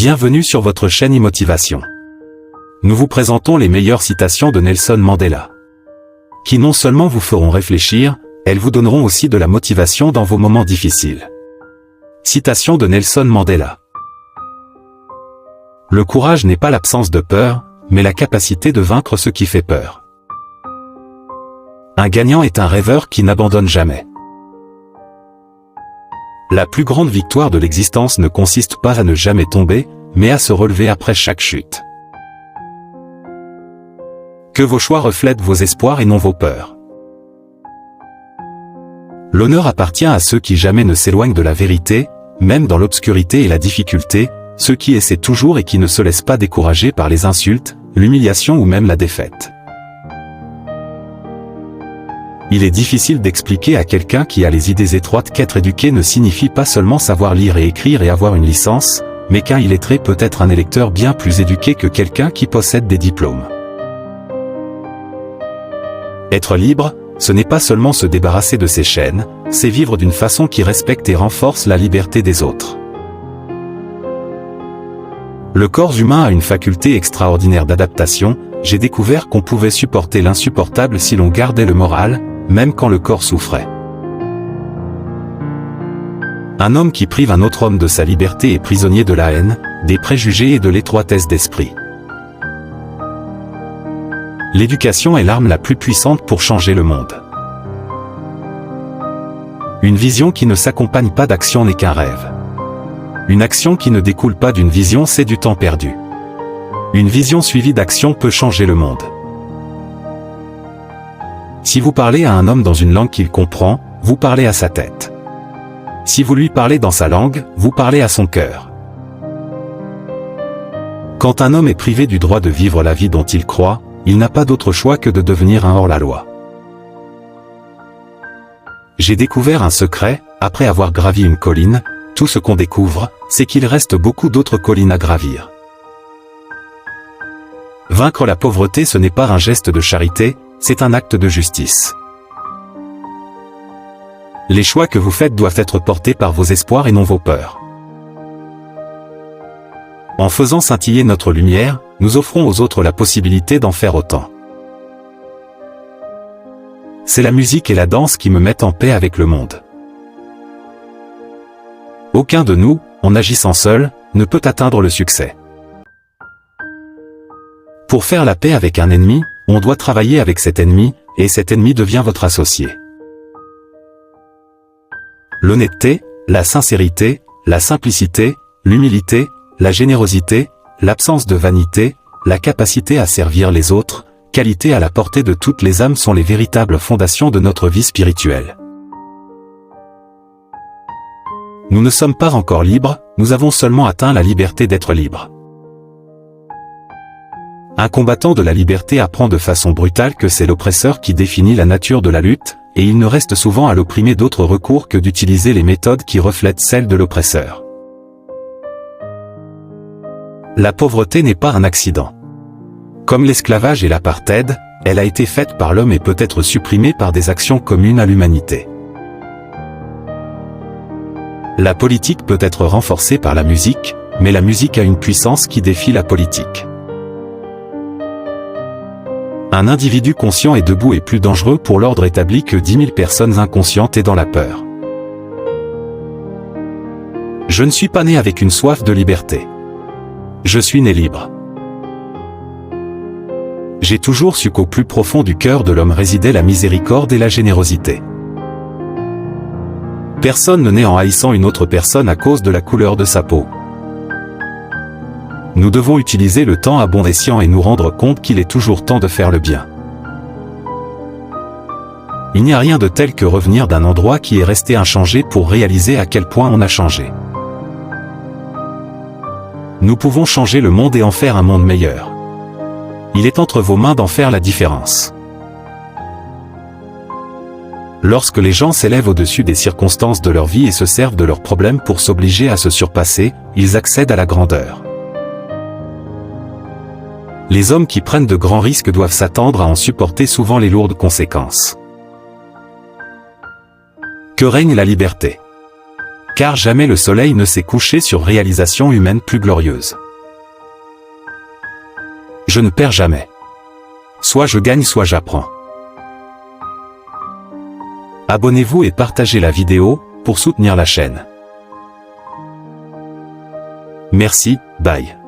Bienvenue sur votre chaîne e-Motivation. Nous vous présentons les meilleures citations de Nelson Mandela, qui non seulement vous feront réfléchir, elles vous donneront aussi de la motivation dans vos moments difficiles. Citation de Nelson Mandela. Le courage n'est pas l'absence de peur, mais la capacité de vaincre ce qui fait peur. Un gagnant est un rêveur qui n'abandonne jamais. La plus grande victoire de l'existence ne consiste pas à ne jamais tomber, mais à se relever après chaque chute. Que vos choix reflètent vos espoirs et non vos peurs. L'honneur appartient à ceux qui jamais ne s'éloignent de la vérité, même dans l'obscurité et la difficulté, ceux qui essaient toujours et qui ne se laissent pas décourager par les insultes, l'humiliation ou même la défaite. Il est difficile d'expliquer à quelqu'un qui a les idées étroites qu'être éduqué ne signifie pas seulement savoir lire et écrire et avoir une licence, mais qu'un illettré peut être un électeur bien plus éduqué que quelqu'un qui possède des diplômes. Être libre, ce n'est pas seulement se débarrasser de ses chaînes, c'est vivre d'une façon qui respecte et renforce la liberté des autres. Le corps humain a une faculté extraordinaire d'adaptation, j'ai découvert qu'on pouvait supporter l'insupportable si l'on gardait le moral, même quand le corps souffrait. Un homme qui prive un autre homme de sa liberté est prisonnier de la haine, des préjugés et de l'étroitesse d'esprit. L'éducation est l'arme la plus puissante pour changer le monde. Une vision qui ne s'accompagne pas d'action n'est qu'un rêve. Une action qui ne découle pas d'une vision, c'est du temps perdu. Une vision suivie d'action peut changer le monde. Si vous parlez à un homme dans une langue qu'il comprend, vous parlez à sa tête. Si vous lui parlez dans sa langue, vous parlez à son cœur. Quand un homme est privé du droit de vivre la vie dont il croit, il n'a pas d'autre choix que de devenir un hors-la-loi. J'ai découvert un secret, après avoir gravi une colline, tout ce qu'on découvre, c'est qu'il reste beaucoup d'autres collines à gravir. Vaincre la pauvreté, ce n'est pas un geste de charité, c'est un acte de justice. Les choix que vous faites doivent être portés par vos espoirs et non vos peurs. En faisant scintiller notre lumière, nous offrons aux autres la possibilité d'en faire autant. C'est la musique et la danse qui me mettent en paix avec le monde. Aucun de nous, en agissant seul, ne peut atteindre le succès. Pour faire la paix avec un ennemi, on doit travailler avec cet ennemi, et cet ennemi devient votre associé. L'honnêteté, la sincérité, la simplicité, l'humilité, la générosité, l'absence de vanité, la capacité à servir les autres, qualités à la portée de toutes les âmes sont les véritables fondations de notre vie spirituelle. Nous ne sommes pas encore libres, nous avons seulement atteint la liberté d'être libres. Un combattant de la liberté apprend de façon brutale que c'est l'oppresseur qui définit la nature de la lutte, et il ne reste souvent à l'opprimé d'autre recours que d'utiliser les méthodes qui reflètent celles de l'oppresseur. La pauvreté n'est pas un accident. Comme l'esclavage et l'apartheid, elle a été faite par l'homme et peut être supprimée par des actions communes à l'humanité. La politique peut être renforcée par la musique, mais la musique a une puissance qui défie la politique. Un individu conscient et debout est plus dangereux pour l'ordre établi que 10 000 personnes inconscientes et dans la peur. Je ne suis pas né avec une soif de liberté. Je suis né libre. J'ai toujours su qu'au plus profond du cœur de l'homme résidait la miséricorde et la générosité. Personne ne naît en haïssant une autre personne à cause de la couleur de sa peau. Nous devons utiliser le temps à bon escient et nous rendre compte qu'il est toujours temps de faire le bien. Il n'y a rien de tel que revenir d'un endroit qui est resté inchangé pour réaliser à quel point on a changé. Nous pouvons changer le monde et en faire un monde meilleur. Il est entre vos mains d'en faire la différence. Lorsque les gens s'élèvent au-dessus des circonstances de leur vie et se servent de leurs problèmes pour s'obliger à se surpasser, ils accèdent à la grandeur. Les hommes qui prennent de grands risques doivent s'attendre à en supporter souvent les lourdes conséquences. Que règne la liberté. Car jamais le soleil ne s'est couché sur réalisation humaine plus glorieuse. Je ne perds jamais. Soit je gagne, soit j'apprends. Abonnez-vous et partagez la vidéo pour soutenir la chaîne. Merci, bye.